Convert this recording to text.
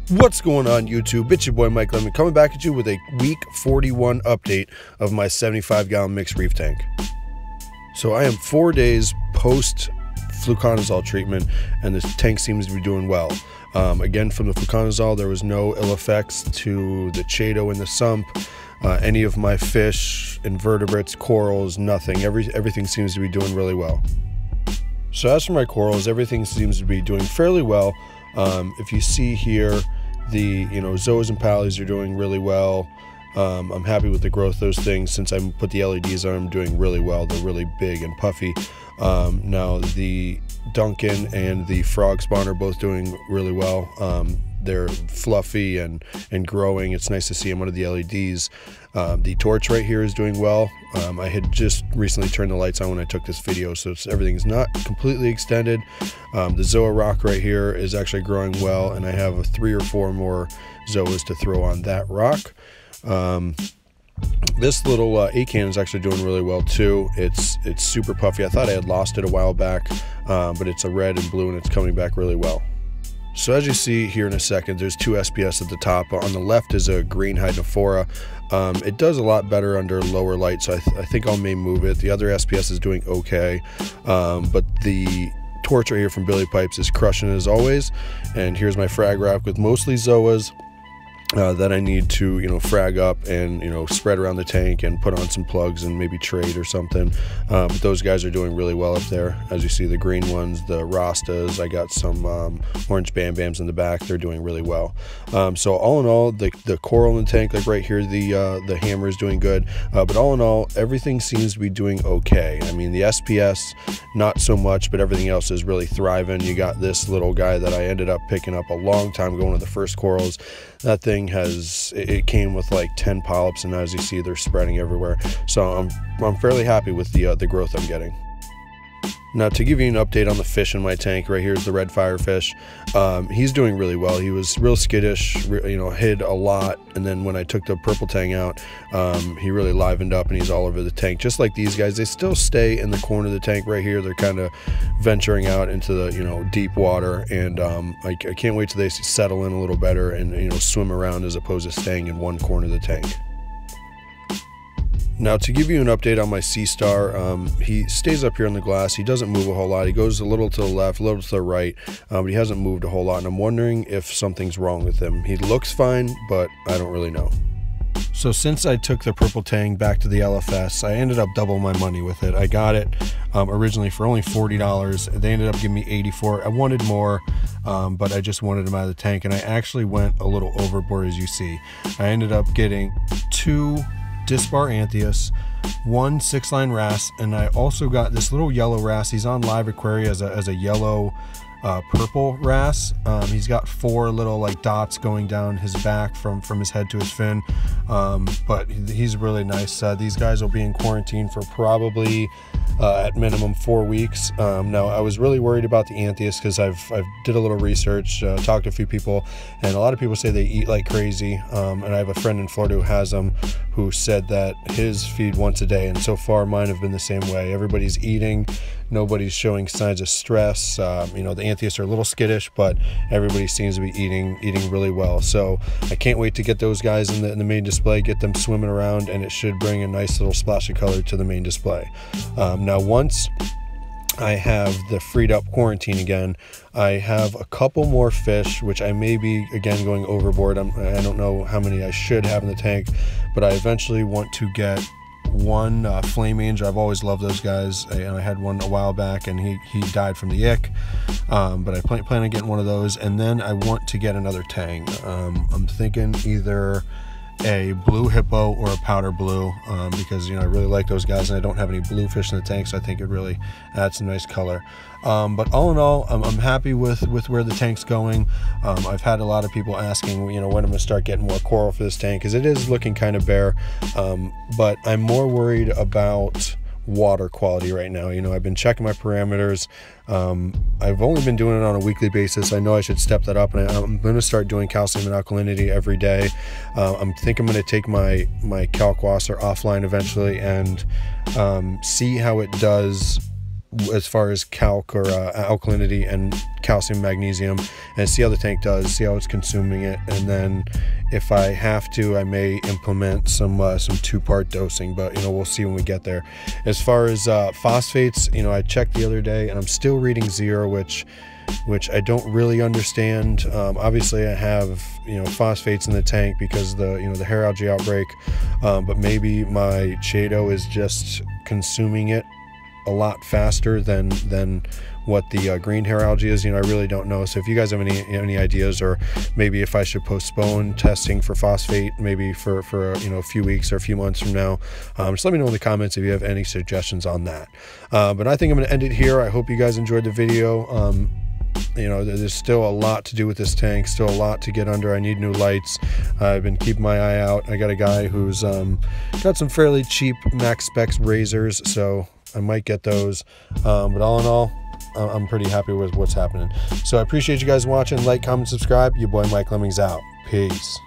What's going on YouTube? It's your boy Mike Lemon coming back at you with a week 41 update of my 75-gallon mixed reef tank. So I am 4 days post fluconazole treatment and this tank seems to be doing well. Again, from the fluconazole there was no ill effects to the chaeto in the sump, any of my fish, invertebrates, corals, nothing. Everything seems to be doing really well. So as for my corals, everything seems to be doing fairly well. If you see here, the zoas and pallies are doing really well. I'm happy with the growth of those things. Since I put the LEDs on, I'm doing really well. They're really big and puffy. Now the Duncan and the frog spawn are both doing really well. They're fluffy and growing. It's nice to see them under the LEDs. The torch right here is doing well. I had just recently turned the lights on when I took this video, so everything's not completely extended. The Zoa rock right here is actually growing well, and I have 3 or 4 more Zoas to throw on that rock. This little acan is actually doing really well too. It's super puffy. I thought I had lost it a while back, but it's a red and blue and it's coming back really well. So as you see here in a second, there's 2 SPS at the top. On the left is a green hydrophora. It does a lot better under lower light, so I think I may move it. The other SPS is doing okay, but the torch right here from Billy Pipes is crushing as always. And here's my frag rack with mostly Zoas that I need to frag up and spread around the tank and put on some plugs and maybe trade or something. But those guys are doing really well up there. As you see, the green ones, the Rastas, I got some orange Bam Bams in the back. They're doing really well. So all in all, the coral in the tank, like right here, the hammer is doing good. But all in all, everything seems to be doing okay. I mean, the SPS not so much, but everything else is really thriving. You got this little guy that I ended up picking up a long time ago, one of the first corals. That thing it came with like 10 polyps, and as you see, they're spreading everywhere. So I'm fairly happy with the growth I'm getting. Now, to give you an update on the fish in my tank, right here is the red firefish. He's doing really well. He was real skittish, hid a lot, and then when I took the purple tang out, he really livened up and he's all over the tank. Just like these guys, they still stay in the corner of the tank right here. They're kind of venturing out into the deep water, and I can't wait till they settle in a little better and swim around as opposed to staying in one corner of the tank. Now, to give you an update on my Sea Star, he stays up here on the glass. He doesn't move a whole lot. He goes a little to the left, a little to the right, but he hasn't moved a whole lot, and I'm wondering if something's wrong with him. He looks fine, but I don't really know. So since I took the purple tang back to the LFS, I ended up double my money with it. I got it originally for only $40. They ended up giving me $84. I wanted more, but I just wanted them out of the tank, and I actually went a little overboard, as you see. I ended up getting 2 Disbar Anthias, 1 6-line wrasse, and I also got this little yellow wrasse. He's on Live Aquaria as a yellow purple wrasse. He's got 4 little like dots going down his back from his head to his fin, but he's really nice. These guys will be in quarantine for probably at minimum 4 weeks. Now, I was really worried about the Anthias because I've did a little research, talked to a few people, and a lot of people say they eat like crazy. And I have a friend in Florida who has them, who said that his feed once a day, and so far mine have been the same way. Everybody's eating, nobody's showing signs of stress. The Anthias are a little skittish, but everybody seems to be eating really well. So I can't wait to get those guys in the main display, get them swimming around, and it should bring a nice little splash of color to the main display. Now, once I have the freed up quarantine again, I have a couple more fish, which I may be again going overboard. I don't know how many I should have in the tank, but I eventually want to get 1 flame angel. I've always loved those guys, and I had one a while back, and he died from the ick. But I plan on getting one of those, and then I want to get another tang. I'm thinking either a blue hippo or a powder blue, because I really like those guys, and I don't have any blue fish in the tank, so I think it really adds some nice color. But all in all, I'm happy with where the tank's going. I've had a lot of people asking when I'm going to start getting more coral for this tank, because it is looking kind of bare, but I'm more worried about water quality right now. I've been checking my parameters. I've only been doing it on a weekly basis. I know I should step that up, and I'm going to start doing calcium and alkalinity every day. I think I'm going to take my calc wasser offline eventually and see how it does as far as calc or alkalinity and calcium, magnesium, and see how the tank does, see how it's consuming it, and then if I have to, I may implement some 2-part dosing, but we'll see when we get there. As far as phosphates, I checked the other day and I'm still reading 0, which I don't really understand. Obviously I have phosphates in the tank because the hair algae outbreak, but maybe my Chaeto is just consuming it a lot faster than what the green hair algae is. I really don't know. So if you guys have any ideas, or maybe if I should postpone testing for phosphate maybe for a few weeks or a few months from now, just let me know in the comments if you have any suggestions on that. But I think I'm going to end it here. I hope you guys enjoyed the video. There's still a lot to do with this tank, still a lot to get under. I need new lights. I've been keeping my eye out. I got a guy who's got some fairly cheap max specs razors, so I might get those. But all in all, I'm pretty happy with what's happening. So I appreciate you guys watching. Like, comment, subscribe. Your boy Mike Lemmings out. Peace.